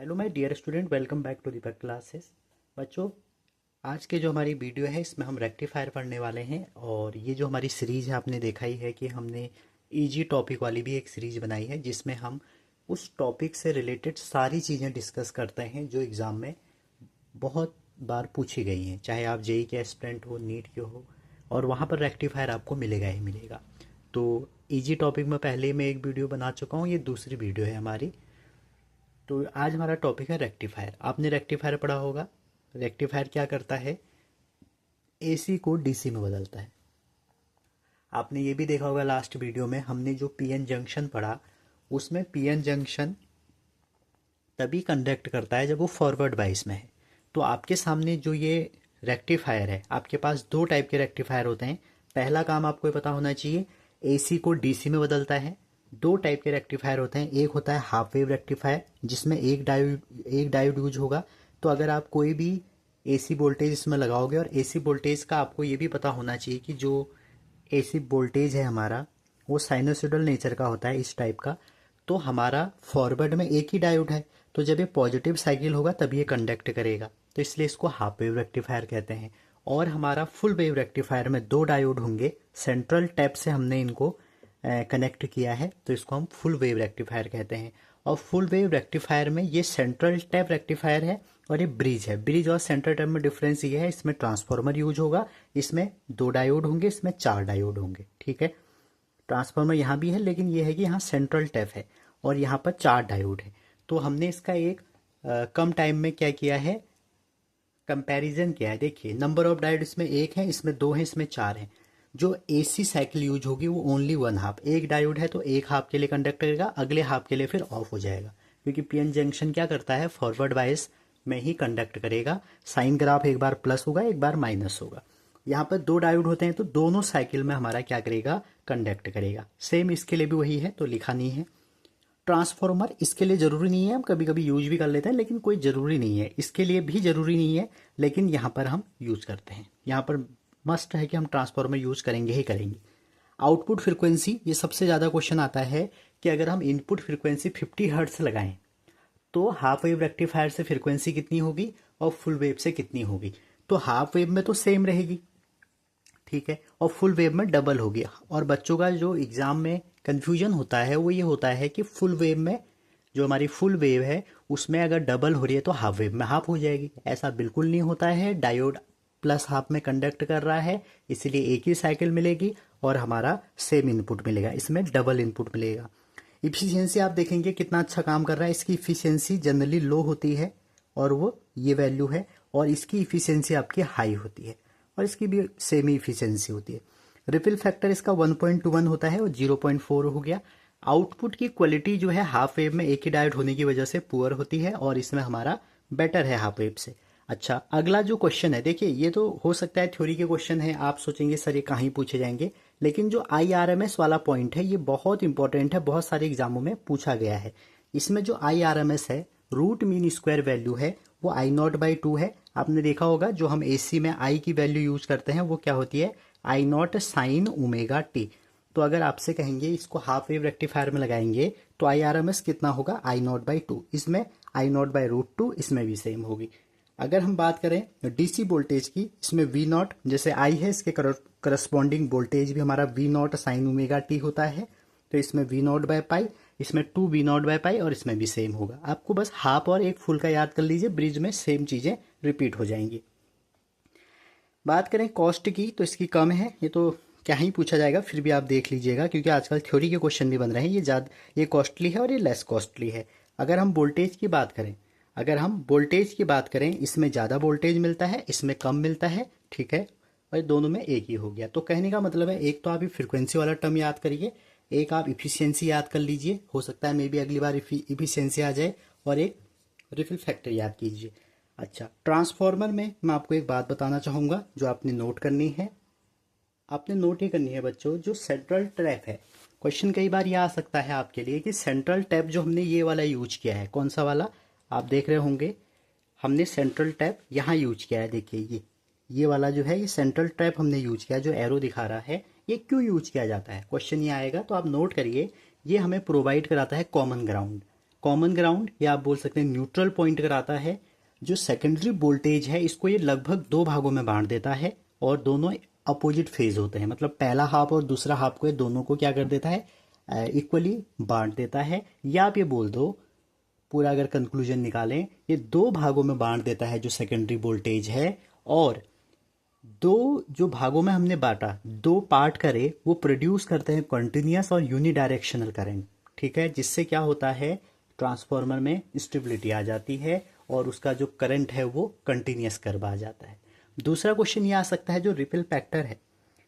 Hello my dear student, welcome back to Deepak classes. बच्चों, आज के जो हमारी वीडियो है इसमें हम रेक्टिफायर पढ़ने वाले हैं। और ये जो हमारी सीरीज़ है, आपने देखा ही है कि हमने इजी टॉपिक वाली भी एक सीरीज़ बनाई है जिसमें हम उस टॉपिक से रिलेटेड सारी चीज़ें डिस्कस करते हैं जो एग्ज़ाम में बहुत बार पूछी गई हैं, चाहे आप जेई के एस्पिरेंट हो, नीट के हो, और वहाँ पर रेक्टिफायर आपको मिलेगा ही मिलेगा। तो इजी टॉपिक में पहले मैं एक वीडियो बना चुका हूँ, ये दूसरी वीडियो है हमारी। तो आज हमारा टॉपिक है रेक्टिफायर। आपने रेक्टिफायर पढ़ा होगा। रेक्टिफायर क्या करता है? एसी को डीसी में बदलता है। आपने ये भी देखा होगा, लास्ट वीडियो में हमने जो पीएन जंक्शन पढ़ा, उसमें पीएन जंक्शन तभी कंडक्ट करता है जब वो फॉरवर्ड बाइस में है। तो आपके सामने जो ये रेक्टिफायर है, आपके पास दो टाइप के रेक्टिफायर होते हैं। पहला काम आपको ये पता होना चाहिए, एसी को डीसी में बदलता है। दो टाइप के रेक्टिफायर होते हैं, एक होता है हाफ वेव रेक्टिफायर जिसमें एक डायोड यूज होगा। तो अगर आप कोई भी एसी वोल्टेज इसमें लगाओगे, और एसी वोल्टेज का आपको ये भी पता होना चाहिए कि जो एसी वोल्टेज है हमारा, वो साइनोसॉइडल नेचर का होता है, इस टाइप का। तो हमारा फॉरवर्ड में एक ही डायोड है, तो जब ये पॉजिटिव साइकिल होगा तब ये कंडक्ट करेगा, तो इसलिए इसको हाफ वेव रेक्टिफायर कहते हैं। और हमारा फुल वेव रेक्टिफायर में दो डायोड होंगे, सेंट्रल टैप से हमने इनको कनेक्ट किया है, तो इसको हम फुल वेव रेक्टिफायर कहते हैं। और फुल वेव रेक्टिफायर में ये सेंट्रल टैप रेक्टिफायर है और ये ब्रिज है। ब्रिज और सेंट्रल टैप में डिफरेंस ये है, इसमें ट्रांसफार्मर यूज होगा, इसमें दो डायोड होंगे, इसमें चार डायोड होंगे। ठीक है, ट्रांसफार्मर यहाँ भी है, लेकिन ये है कि यहाँ सेंट्रल टैप है और यहाँ पर चार डायोड है। तो हमने इसका एक कम टाइम में क्या किया है, कंपैरिजन किया है। देखिए, नंबर ऑफ डायोड इसमें एक है, इसमें दो है, इसमें चार है। जो एसी साइकिल यूज होगी वो ओनली वन हाफ, एक डायोड है तो एक हाफ के लिए कंडक्ट करेगा, अगले हाफ के लिए फिर ऑफ हो जाएगा। क्योंकि पीएन जंक्शन क्या करता है, फॉरवर्ड बायस में ही कंडक्ट करेगा। साइन ग्राफ एक बार प्लस होगा, एक बार माइनस होगा। यहाँ पर दो डायोड होते हैं तो दोनों साइकिल में हमारा क्या करेगा, कंडक्ट करेगा। सेम इसके लिए भी वही है, तो लिखा नहीं है। ट्रांसफॉर्मर इसके लिए ज़रूरी नहीं है, हम कभी कभी यूज भी कर लेते हैं, लेकिन कोई ज़रूरी नहीं है, इसके लिए भी ज़रूरी नहीं है, लेकिन यहाँ पर हम यूज करते हैं। यहाँ पर मस्ट है कि हम ट्रांसफॉर्मर यूज करेंगे ही करेंगे। आउटपुट फ्रिक्वेंसी, ये सबसे ज़्यादा क्वेश्चन आता है कि अगर हम इनपुट फ्रिक्वेंसी 50 हर्ट्ज लगाएं तो हाफ वेव रेक्टिफायर से फ्रिक्वेंसी कितनी होगी और फुल वेव से कितनी होगी। तो हाफ वेव में तो सेम रहेगी, ठीक है, और फुल वेव में डबल होगी। और बच्चों का जो एग्जाम में कंफ्यूजन होता है वो ये होता है कि फुल वेव में, जो हमारी फुल वेव है उसमें अगर डबल हो रही है तो हाफ वेव में हाफ हो जाएगी। ऐसा बिल्कुल नहीं होता है। डायोड प्लस हाफ में कंडक्ट कर रहा है, इसलिए एक ही साइकिल मिलेगी और हमारा सेम इनपुट मिलेगा, इसमें डबल इनपुट मिलेगा। इफिशियंसी आप देखेंगे कितना अच्छा काम कर रहा है। इसकी इफिशियंसी जनरली लो होती है और वो ये वैल्यू है, और इसकी इफिशियंसी आपकी हाई होती है और इसकी भी सेमी इफिशियंसी होती है। रिफिल फैक्टर इसका 1.21 होता है और 0.4 हो गया। आउटपुट की क्वालिटी जो है हाफ वेव में एक ही डायोड होने की वजह से पुअर होती है, और इसमें हमारा बेटर है हाफ वेव से। अच्छा, अगला जो क्वेश्चन है, देखिए ये तो हो सकता है थ्योरी के क्वेश्चन है, आप सोचेंगे सर ये कहाँ पूछे जाएंगे, लेकिन जो IRMS वाला पॉइंट है ये बहुत इंपॉर्टेंट है, बहुत सारे एग्जामों में पूछा गया है। इसमें जो IRMS है, रूट मीन स्क्वायर वैल्यू है, वो I0/2 है। आपने देखा होगा जो हम AC में I की वैल्यू यूज करते हैं वो क्या होती है, I0 साइन ओमेगा टी। तो अगर आपसे कहेंगे इसको हाफ वेव रेक्टिफायर में लगाएंगे तो IRMS कितना होगा, I0/2। इसमें I0/√2, इसमें भी सेम होगी। अगर हम बात करें DC वोल्टेज की, इसमें V0 जैसे I है, इसके करस्पॉन्डिंग वोल्टेज भी हमारा V0 साइन ओमेगा टी होता है। तो इसमें V0/पाई, इसमें 2V0/पाई, और इसमें भी सेम होगा। आपको बस हाफ और एक फुल का याद कर लीजिए, ब्रिज में सेम चीज़ें रिपीट हो जाएंगी। बात करें कॉस्ट की तो इसकी कम है, ये तो क्या ही पूछा जाएगा, फिर भी आप देख लीजिएगा क्योंकि आजकल थ्योरी के क्वेश्चन भी बन रहे हैं। ये कॉस्टली है और ये लेस कॉस्टली है। अगर हम वोल्टेज की बात करें, इसमें ज़्यादा वोल्टेज मिलता है, इसमें कम मिलता है, ठीक है, और दोनों में एक ही हो गया। तो कहने का मतलब है, एक तो आप फ्रिक्वेंसी वाला टर्म याद करिए, एक आप इफिशियंसी याद कर लीजिए, हो सकता है मे बी अगली बार इफिशियंसी आ जाए, और एक रिफिल फैक्टर याद कीजिए। अच्छा, ट्रांसफार्मर में मैं आपको एक बात बताना चाहूँगा जो आपने नोट करनी है। आपने नोट ही करनी है बच्चों, जो सेंट्रल टैप है, क्वेश्चन कई बार ये आ सकता है आपके लिए कि सेंट्रल टैप जो हमने ये वाला यूज किया है, कौन सा वाला आप देख रहे होंगे, हमने सेंट्रल टैप यहाँ यूज किया है। देखिए ये वाला जो है, ये सेंट्रल टैप हमने यूज किया, जो एरो दिखा रहा है, ये क्यों यूज किया जाता है, क्वेश्चन ये आएगा तो आप नोट करिए। ये हमें प्रोवाइड कराता है कॉमन ग्राउंड। कॉमन ग्राउंड या आप बोल सकते हैं न्यूट्रल पॉइंट कराता है। जो सेकेंडरी वोल्टेज है इसको ये लगभग दो भागों में बांट देता है और दोनों अपोजिट फेज होते हैं, मतलब पहला हाफ और दूसरा हाफ को ये दोनों को क्या कर देता है, इक्वली बांट देता है। या आप ये बोल दो, पूरा अगर कंक्लूजन निकालें, ये दो भागों में बांट देता है जो सेकेंडरी वोल्टेज है, और दो जो भागों में हमने बांटा, दो पार्ट करे, वो प्रोड्यूस करते हैं कंटिन्यूअस और यूनिडायरेक्शनल करंट। ठीक है, जिससे क्या होता है, ट्रांसफार्मर में स्टेबिलिटी आ जाती है और उसका जो करंट है वो कंटिन्यूअस कर्व आ जाता है। दूसरा क्वेश्चन ये आ सकता है जो रिपल फैक्टर है।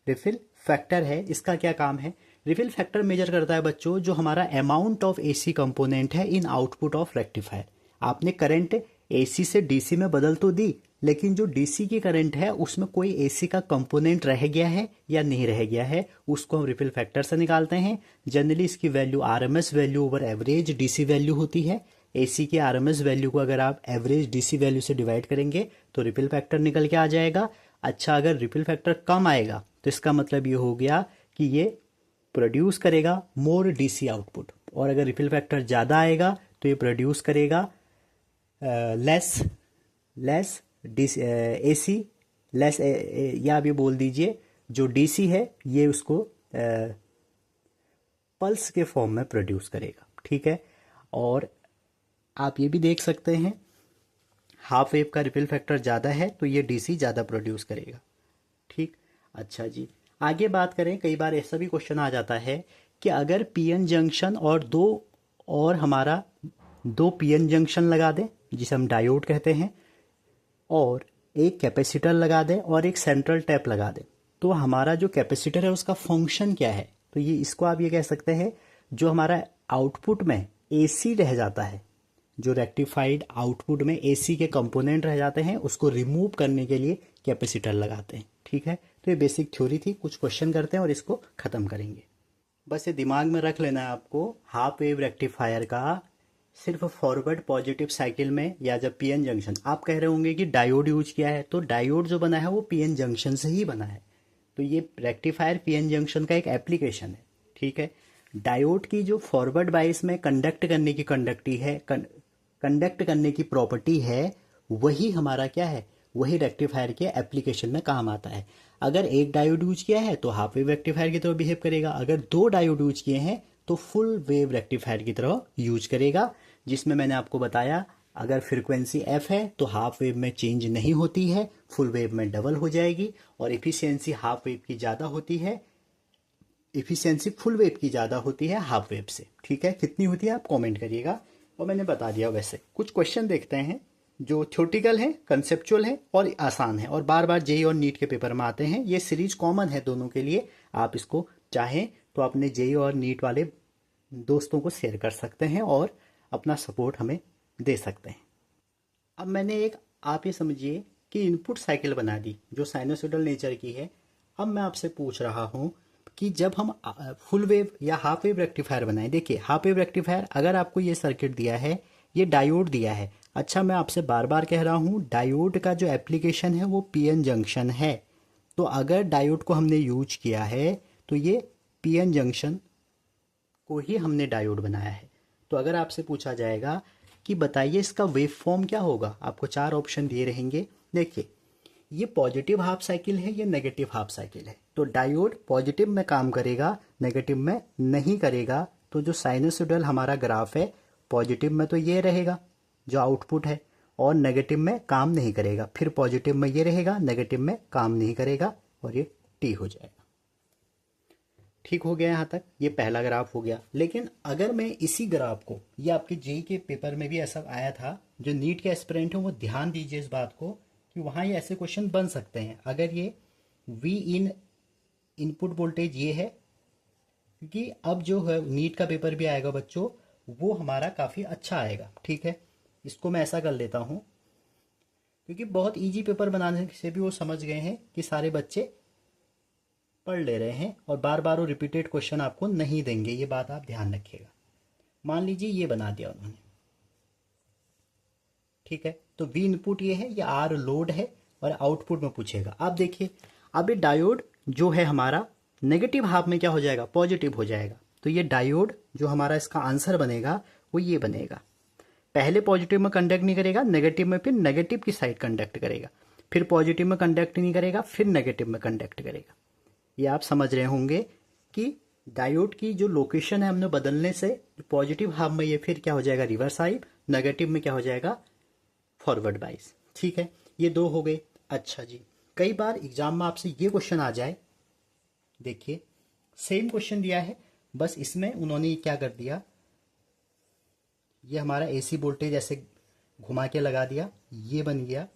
रिपल फैक्टर है, इसका क्या काम है? रिपल फैक्टर मेजर करता है बच्चों जो हमारा अमाउंट ऑफ एसी कंपोनेंट है इन आउटपुट ऑफ रेक्टिफायर। आपने करंट एसी से डीसी में बदल तो दी, लेकिन जो डीसी की करंट है उसमें कोई एसी का कंपोनेंट रह गया है या नहीं रह गया है, उसको हम रिपल फैक्टर से निकालते हैं। जनरली इसकी value RMS value over average DC value होती है। एसी की आरएमएस वैल्यू को अगर आप एवरेज डीसी वैल्यू से डिवाइड करेंगे तो रिपल फैक्टर निकल के आ जाएगा। अच्छा, अगर रिपल फैक्टर कम आएगा तो इसका मतलब ये हो गया कि ये प्रोड्यूस करेगा मोर डीसी आउटपुट, और अगर रिपल फैक्टर ज़्यादा आएगा तो ये प्रोड्यूस करेगा लेस डीसी एसी लेस, या आप ये बोल दीजिए जो डीसी है ये उसको पल्स के फॉर्म में प्रोड्यूस करेगा। ठीक है, और आप ये भी देख सकते हैं हाफ वेव का रिपल फैक्टर ज़्यादा है तो ये डीसी ज़्यादा प्रोड्यूस करेगा। ठीक, अच्छा जी, आगे बात करें। कई बार ऐसा भी क्वेश्चन आ जाता है कि अगर पीएन जंक्शन और हमारा दो पीएन जंक्शन लगा दें जिसे हम डायोड कहते हैं, और एक कैपेसिटर लगा दें और एक सेंट्रल टैप लगा दें, तो हमारा जो कैपेसिटर है उसका फंक्शन क्या है? तो ये इसको आप ये कह सकते हैं जो हमारा आउटपुट में एसी रह जाता है, जो रेक्टिफाइड आउटपुट में एसी के कंपोनेंट रह जाते हैं उसको रिमूव करने के लिए कैपेसिटर लगाते हैं। ठीक है, तो ये बेसिक थ्योरी थी। कुछ क्वेश्चन करते हैं और इसको ख़त्म करेंगे। बस ये दिमाग में रख लेना है आपको, हाफ वेव रेक्टिफायर का सिर्फ फॉरवर्ड पॉजिटिव साइकिल में या जब पीएन जंक्शन, आप कह रहे होंगे कि डायोड यूज किया है, तो डायोड जो बना है वो पीएन जंक्शन से ही बना है। तो ये रेक्टिफायर पीएन जंक्शन का एक एप्लीकेशन है। ठीक है, डायोड की जो फॉरवर्ड बाइस में कंडक्ट करने की कंडक्ट करने की प्रॉपर्टी है, वही हमारा क्या है, वही रेक्टिफायर के एप्लीकेशन में काम आता है। अगर एक डायोड यूज किया है तो हाफ वेव रेक्टिफायर की तरह बिहेव करेगा, अगर दो डायोड यूज किए हैं तो फुल वेव रेक्टिफायर की तरह यूज करेगा, जिसमें मैंने आपको बताया अगर फ्रीक्वेंसी एफ है तो हाफ वेव में चेंज नहीं होती है, फुल वेव में डबल हो जाएगी, और एफिशिएंसी हाफ वेव की ज़्यादा होती है, एफिशिएंसी फुल वेव की ज़्यादा होती है हाफ वेव से। ठीक है, कितनी होती है आप कमेंट करिएगा, और मैंने बता दिया। वैसे कुछ क्वेश्चन देखते हैं जो थ्योरेटिकल है, कंसेप्चुअल है और आसान है, और बार बार जेई और नीट के पेपर में आते हैं। ये सीरीज कॉमन है दोनों के लिए, आप इसको चाहें तो अपने जेई और नीट वाले दोस्तों को शेयर कर सकते हैं और अपना सपोर्ट हमें दे सकते हैं। अब मैंने एक, आप ये समझिए कि इनपुट साइकिल बना दी जो साइनोसॉइडल नेचर की है। अब मैं आपसे पूछ रहा हूँ कि जब हम फुल वेव या हाफ वेव रेक्टिफायर बनाएं, देखिए हाफ वेव रेक्टिफायर, अगर आपको ये सर्किट दिया है, ये डायोड दिया है। अच्छा, मैं आपसे बार बार कह रहा हूँ डायोड का जो एप्लीकेशन है वो पीएन जंक्शन है। तो अगर डायोड को हमने यूज किया है तो ये पीएन जंक्शन को ही हमने डायोड बनाया है। तो अगर आपसे पूछा जाएगा कि बताइए इसका वेव फॉर्म क्या होगा, आपको चार ऑप्शन दिए रहेंगे। देखिए, ये पॉजिटिव हाफ साइकिल है, ये नेगेटिव हाफ साइकिल है। तो डायोड पॉजिटिव में काम करेगा, नेगेटिव में नहीं करेगा। तो जो साइनोसॉइडल हमारा ग्राफ है, पॉजिटिव में तो ये रहेगा जो आउटपुट है, और नेगेटिव में काम नहीं करेगा। फिर पॉजिटिव में ये रहेगा, नेगेटिव में काम नहीं करेगा, और ये टी हो जाएगा। ठीक हो गया यहाँ तक, ये पहला ग्राफ हो गया। लेकिन अगर मैं इसी ग्राफ को, ये आपके जेई के पेपर में भी ऐसा आया था, जो नीट के एस्पिरेंट हैं वो ध्यान दीजिए इस बात को कि वहाँ ये ऐसे क्वेश्चन बन सकते हैं। अगर ये वी इन इनपुट वोल्टेज ये है, क्योंकि अब जो है नीट का पेपर भी आएगा बच्चों, वो हमारा काफ़ी अच्छा आएगा। ठीक है, इसको मैं ऐसा कर लेता हूँ क्योंकि बहुत इजी पेपर बनाने से भी वो समझ गए हैं कि सारे बच्चे पढ़ ले रहे हैं, और बार बार वो रिपीटेड क्वेश्चन आपको नहीं देंगे, ये बात आप ध्यान रखिएगा। मान लीजिए ये बना दिया उन्होंने, ठीक है, तो वी इनपुट ये है, ये आर लोड है, और आउटपुट में पूछेगा। आप देखिए, अब ये डायोड जो है हमारा नेगेटिव हाफ में क्या हो जाएगा, पॉजिटिव हो जाएगा। तो ये डायोड जो हमारा इसका आंसर बनेगा वो ये बनेगा। पहले पॉजिटिव में कंडक्ट नहीं करेगा, नेगेटिव में फिर नेगेटिव की साइड कंडक्ट करेगा, फिर पॉजिटिव में कंडक्ट नहीं करेगा, फिर नेगेटिव में कंडक्ट करेगा। ये आप समझ रहे होंगे कि डायोड की जो लोकेशन है हमने बदलने से पॉजिटिव हाफ में ये फिर क्या हो जाएगा, रिवर्स साइड, नेगेटिव में क्या हो जाएगा, फॉरवर्ड बाइस। ठीक है, ये दो हो गए। अच्छा जी, कई बार एग्जाम में आपसे ये क्वेश्चन आ जाए, देखिए सेम क्वेश्चन दिया है, बस इसमें उन्होंने क्या कर दिया, ये हमारा एसी वोल्टेज ऐसे घुमा के लगा दिया, ये बन गया,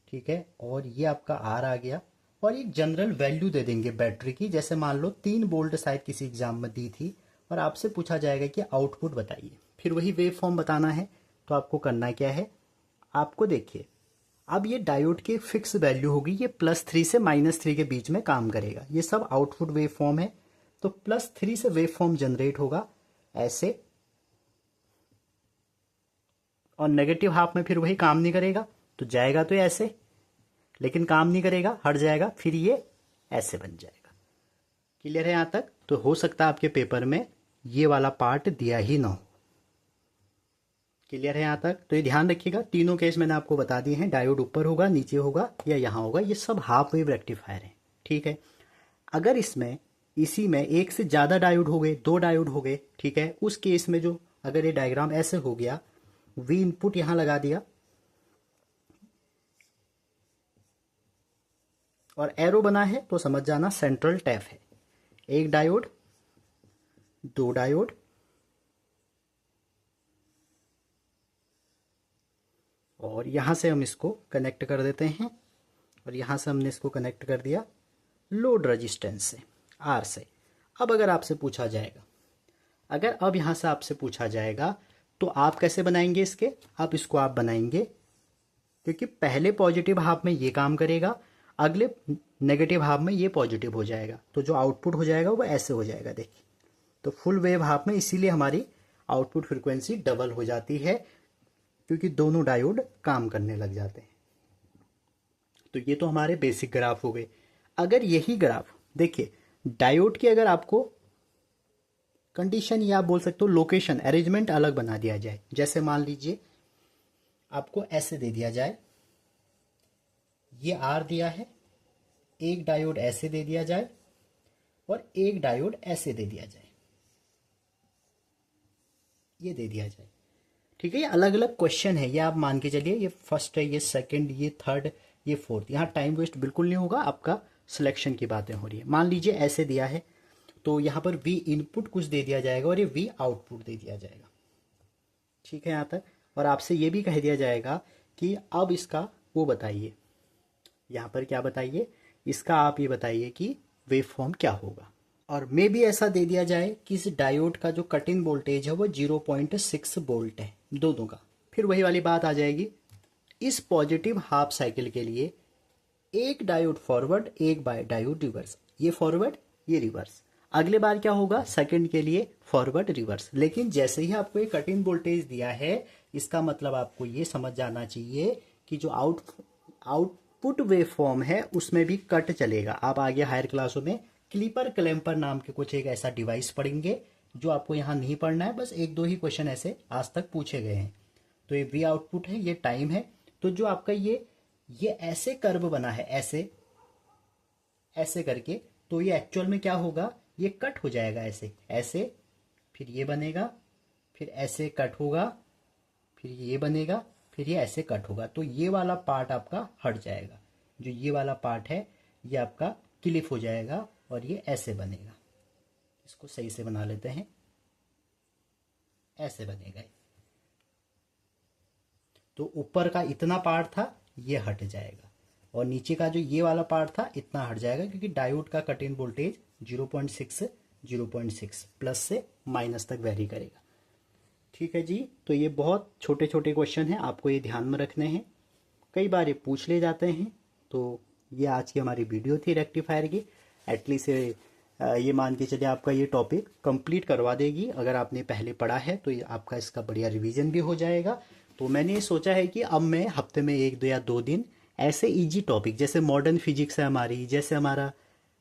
ठीक है, और ये आपका आर आ गया, और एक जनरल वैल्यू दे देंगे बैटरी की, जैसे मान लो 3 वोल्ट शायद किसी एग्जाम में दी थी, और आपसे पूछा जाएगा कि आउटपुट बताइए, फिर वही वेव फॉर्म बताना है। तो आपको करना क्या है, आपको देखिए अब ये डायोड की फिक्स वैल्यू होगी, ये +3 से -3 के बीच में काम करेगा, ये सब आउटपुट वेव फॉर्म है। तो +3 से वेव फॉर्म जनरेट होगा ऐसे, और नेगेटिव हाफ में फिर वही काम नहीं करेगा, तो जाएगा तो ऐसे, लेकिन काम नहीं करेगा, हट जाएगा, फिर ये ऐसे बन जाएगा। क्लियर है यहाँ तक? तो हो सकता है आपके पेपर में ये वाला पार्ट दिया ही ना हो। क्लियर है यहाँ तक? तो ये ध्यान रखिएगा, तीनों केस मैंने आपको बता दिए हैं, डायोड ऊपर होगा, नीचे होगा या यहाँ होगा, ये सब हाफ वेव रेक्टिफायर है। ठीक है, अगर इसमें इसी में एक से ज़्यादा डायोड हो गए, 2 डायोड हो गए, ठीक है, उस केस में जो अगर ये डायग्राम ऐसे हो गया, वी इनपुट यहाँ लगा दिया और एरो बना है, तो समझ जाना सेंट्रल टैप है। 1 डायोड, 2 डायोड, और यहां से हम इसको कनेक्ट कर देते हैं, और यहां से हमने इसको कनेक्ट कर दिया लोड रेजिस्टेंस से, आर से। अब अगर आपसे पूछा जाएगा, अगर अब यहां से आपसे पूछा जाएगा तो आप कैसे बनाएंगे इसके, अब इसको आप बनाएंगे, क्योंकि पहले पॉजिटिव हाफ में ये काम करेगा, अगले नेगेटिव हाफ में ये पॉजिटिव हो जाएगा, तो जो आउटपुट हो जाएगा वो ऐसे हो जाएगा। देखिए, तो फुल वेव हाफ में इसीलिए हमारी आउटपुट फ्रीक्वेंसी डबल हो जाती है, क्योंकि दोनों डायोड काम करने लग जाते हैं। तो ये तो हमारे बेसिक ग्राफ हो गए। अगर यही ग्राफ देखिए, डायोड की अगर आपको कंडीशन या आप बोल सकते हो लोकेशन अरेंजमेंट अलग बना दिया जाए, जैसे मान लीजिए आपको ऐसे दे दिया जाए, ये आर दिया है, एक डायोड ऐसे दे दिया जाए और एक डायोड ऐसे दे दिया जाए, ये दे दिया जाए। ठीक है, ये अलग अलग क्वेश्चन है, ये आप मान के चलिए, ये फर्स्ट है, ये सेकंड, ये थर्ड, ये फोर्थ। यहाँ टाइम वेस्ट बिल्कुल नहीं होगा, आपका सिलेक्शन की बातें हो रही है। मान लीजिए ऐसे दिया है, तो यहाँ पर वी इनपुट कुछ दे दिया जाएगा और ये वी आउटपुट दे दिया जाएगा। ठीक है यहाँ तक? और आपसे ये भी कह दिया जाएगा कि अब इसका वो बताइए, यहाँ पर क्या बताइए, इसका आप ये बताइए कि वेव फॉर्म क्या होगा। और मे भी ऐसा दे दिया जाए कि इस डायोड का जो कट इन वोल्टेज है वो 0.6 वोल्ट है, दोनों का। फिर वही वाली बात आ जाएगी, इस पॉजिटिव हाफ साइकिल के लिए एक डायोड फॉरवर्ड, एक डायोड रिवर्स, ये फॉरवर्ड, ये रिवर्स। अगले बार क्या होगा, सेकंड के लिए फॉरवर्ड रिवर्स। लेकिन जैसे ही आपको एक कट इन वोल्टेज दिया है, इसका मतलब आपको ये समझ जाना चाहिए कि जो आउटपुट वेव फॉर्म है उसमें भी कट चलेगा। आप आगे हायर क्लासों में क्लीपर क्लैंपर नाम के कुछ एक ऐसा डिवाइस पढ़ेंगे, जो आपको यहाँ नहीं पढ़ना है, बस 1-2 ही क्वेश्चन ऐसे आज तक पूछे गए हैं। तो ये वी आउटपुट है, ये टाइम है, तो जो आपका ये ऐसे कर्व बना है, ऐसे ऐसे करके, तो ये एक्चुअल में क्या होगा, ये कट हो जाएगा ऐसे ऐसे, फिर ये बनेगा, फिर ऐसे कट होगा, फिर ये बनेगा, फिर ये ऐसे कट होगा। तो ये वाला पार्ट आपका हट जाएगा, जो ये वाला पार्ट है ये आपका क्लिप हो जाएगा और ये ऐसे बनेगा। इसको सही से बना लेते हैं, ऐसे बनेगा। तो ऊपर का इतना पार्ट था ये हट जाएगा, और नीचे का जो ये वाला पार्ट था इतना हट जाएगा, क्योंकि डायोड का कट इन वोल्टेज 0.6 प्लस से माइनस तक वेरी करेगा। ठीक है जी, तो ये बहुत छोटे छोटे क्वेश्चन हैं, आपको ये ध्यान में रखने हैं, कई बार ये पूछ ले जाते हैं। तो ये आज की हमारी वीडियो थी रेक्टिफायर की, एटलीस्ट ये मान के चलिए आपका ये टॉपिक कंप्लीट करवा देगी। अगर आपने पहले पढ़ा है तो ये आपका इसका बढ़िया रिवीजन भी हो जाएगा। तो मैंने ये सोचा है कि अब मैं हफ्ते में 1 या 2 दिन ऐसे इजी टॉपिक, जैसे मॉडर्न फिजिक्स है हमारी, जैसे हमारा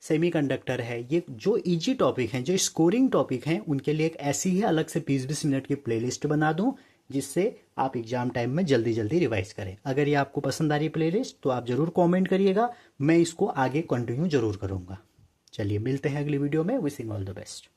सेमीकंडक्टर है, ये जो इजी टॉपिक हैं, जो स्कोरिंग टॉपिक हैं, उनके लिए एक ऐसी ही अलग से 20-20 मिनट की प्लेलिस्ट बना दूं, जिससे आप एग्ज़ाम टाइम में जल्दी जल्दी रिवाइज करें। अगर ये आपको पसंद आ रही है प्लेलिस्ट तो आप ज़रूर कमेंट करिएगा, मैं इसको आगे कंटिन्यू ज़रूर करूँगा। चलिए मिलते हैं अगली वीडियो में। Wishing all the best.